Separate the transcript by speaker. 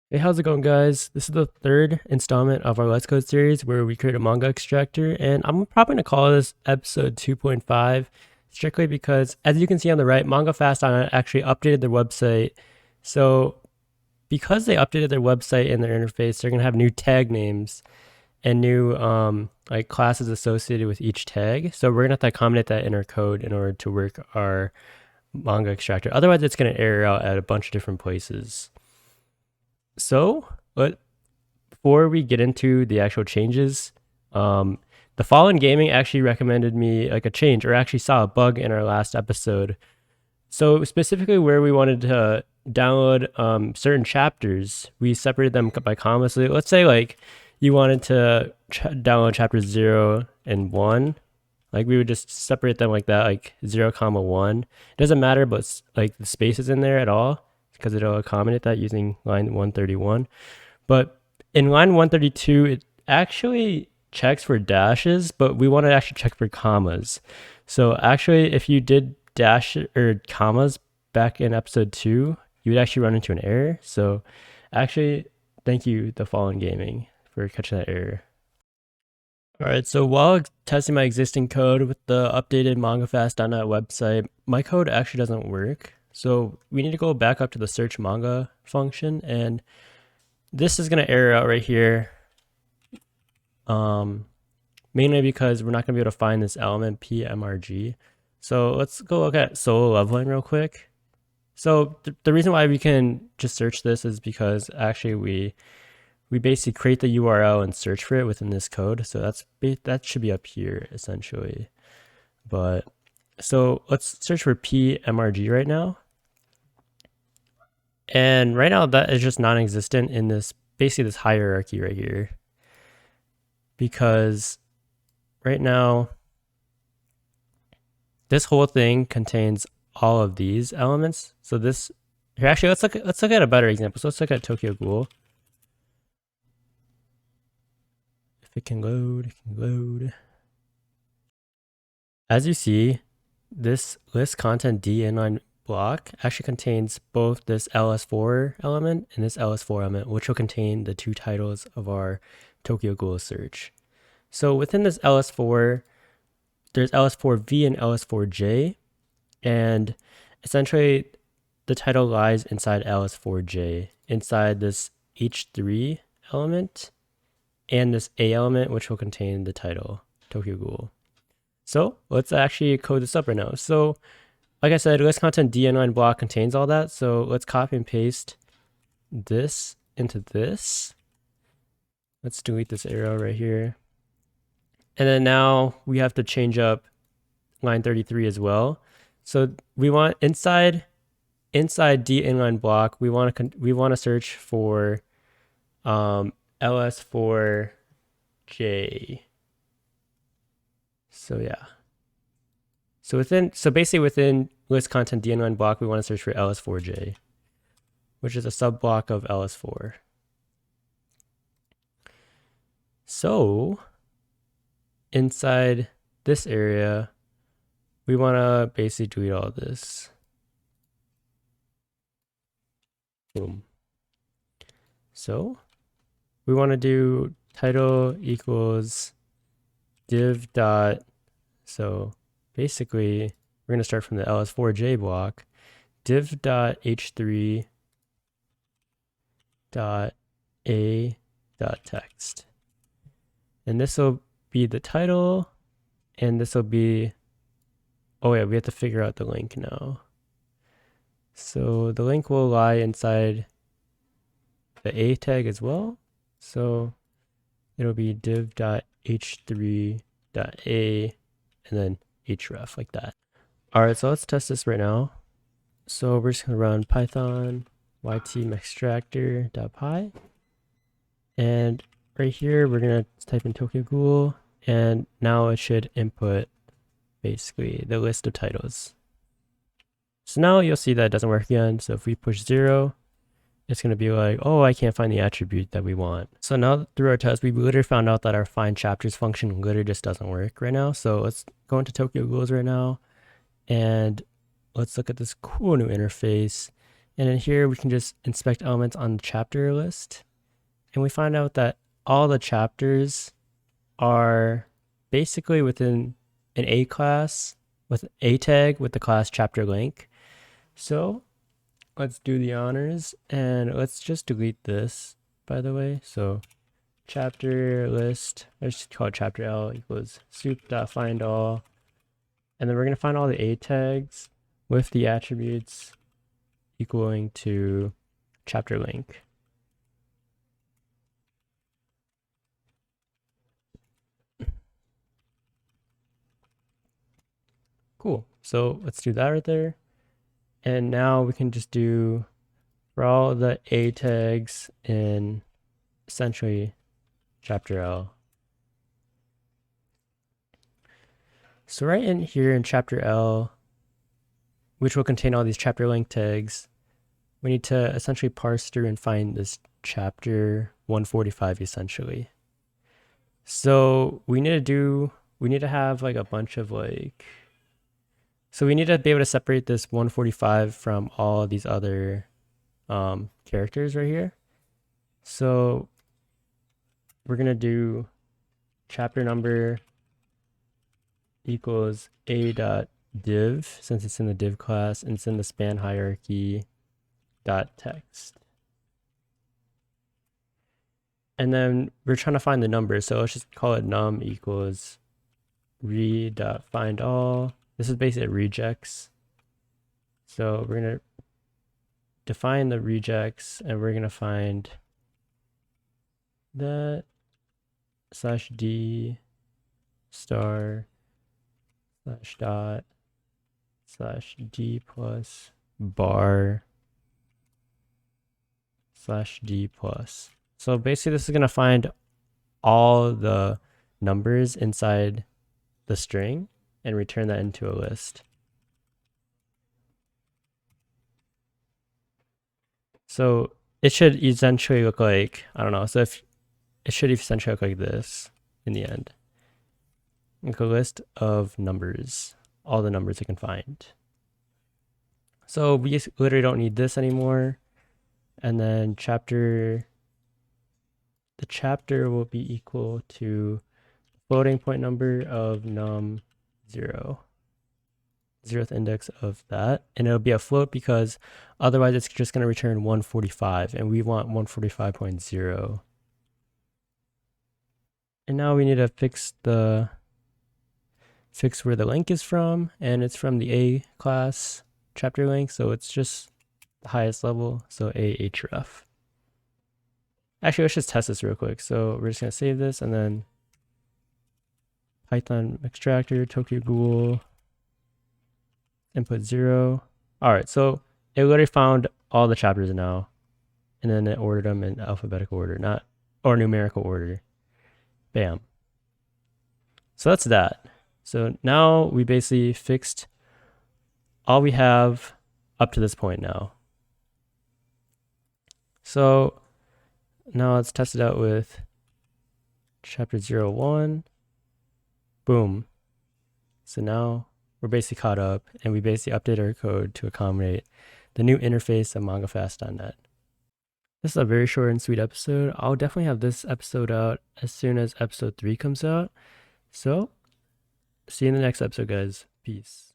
Speaker 1: Hey, how's it going, guys? This is the third installment of our Let's Code series where we create a manga extractor, and I'm probably going to call this episode 2.5 strictly because, as you can see on the right, MangaFast actually updated their website. So, because they updated their website and their interface, they're going to have new tag names and new like classes associated with each tag. So, we're going to have to accommodate that in our code in order to work our manga extractor. Otherwise, it's going to error out at a bunch of different places. So, before we get into the actual changes, the Fallen Gaming actually recommended me like a change, or actually saw a bug in our last episode. So specifically, where we wanted to download certain chapters, we separated them by commas. So let's say like you wanted to download chapters 0 and 1. Like we would just separate them like that, like 0, 1. It doesn't matter, but like the spaces in there at all, because it'll accommodate that using line 131. But in line 132, it actually checks for dashes, but we want to actually check for commas. So actually, if you did dash or commas back in episode 2, you would actually run into an error. So actually, thank you, The Fallen Gaming, for catching that error. All right, so while testing my existing code with the updated MangaFast.net website, my code actually doesn't work. So we need to go back up to the search manga function, and this is going to error out right here. Mainly because we're not going to be able to find this element PMRG. So let's go look at solo leveling real quick. So the reason why we can just search this is because actually we basically create the URL and search for it within this code. So that should be up here essentially. But so let's search for PMRG right now. And right now that is just non-existent in this, basically this hierarchy right here. Because right now, this whole thing contains all of these elements. So this here, actually, let's look at a better example. So let's look at Tokyo Ghoul. If it can load, it can load. As you see, this list content D inline block actually contains both this ls4 element and this ls4 element, which will contain the two titles of our Tokyo Ghoul search. So within this ls4, there's ls4v and ls4j, and essentially the title lies inside ls4j, inside this h3 element and this a element, which will contain the title Tokyo Ghoul. So let's actually code this up right now. So like I said, list content D9 block contains all that. So let's copy and paste this into this. Let's delete this arrow right here. And then now we have to change up line 33 as well. So we want inside D inline block, we want to search for ls4j. So yeah. So basically within list content D inline block, we want to search for ls4j, which is a sub block of ls4. So inside this area, we want to basically delete all this. Boom. So we want to do title equals div dot. So basically, we're going to start from the ls4j block, div dot h3 dot a dot text. And this will be the title, and this will be, oh yeah, we have to figure out the link now. So the link will lie inside the a tag as well. So it'll be div.h3.a and then href like that. All right, so let's test this right now. So we're just gonna run python ytmextractor.py, and right here we're gonna type in Tokyo Ghoul, and now it should input basically the list of titles. So now you'll see that it doesn't work again. So if we push 0, it's going to be like, oh, I can't find the attribute that we want. So now through our test, we literally found out that our find chapters function literally just doesn't work right now. So let's go into Tokyo Ghouls right now, and let's look at this cool new interface. And in here, we can just inspect elements on the chapter list. And we find out that all the chapters are basically within an A class with a tag with the class chapter link. So let's do the honors and let's just delete this, by the way. So chapter list, let's just call it chapter L equals soup.findAll. And then we're going to find all the A tags with the attributes equaling to chapter link. Cool. So let's do that right there. And now we can just do for all the A tags in essentially chapter L. So right in here in chapter L, which will contain all these chapter link tags, we need to essentially parse through and find this chapter 145 essentially. So we need to have like a bunch of like, so we need to be able to separate this 145 from all these other characters right here. So we're going to do chapter number equals a.div, since it's in the div class, and it's in the span hierarchy dot text. And then we're trying to find the number, so let's just call it num equals read.findAll. This is basically regex. So we're going to define the regex, and we're going to find that /d star /dot /d plus bar /d plus. So basically this is going to find all the numbers inside the string and return that into a list. So it should essentially look like, I don't know, so if it should essentially look like this in the end. Like a list of numbers, all the numbers it can find. So we literally don't need this anymore. And then the chapter will be equal to floating point number of num 0, 0th index of that. And it'll be a float because otherwise it's just going to return 145 and we want 145.0. And now we need to fix where the link is from, and it's from the A class chapter link, so it's just the highest level, so A href. Actually, let's just test this real quick. So we're just going to save this and then Python extractor, Tokyo Ghoul, input 0. All right, so it literally found all the chapters now, and then it ordered them in alphabetical order, or numerical order. Bam. So that's that. So now we basically fixed all we have up to this point now. So now let's test it out with chapter 01. Boom. So now we're basically caught up, and we basically update our code to accommodate the new interface of MangaFast.net. This is a very short and sweet episode. I'll definitely have this episode out as soon as episode 3 comes out. So see you in the next episode, guys. Peace.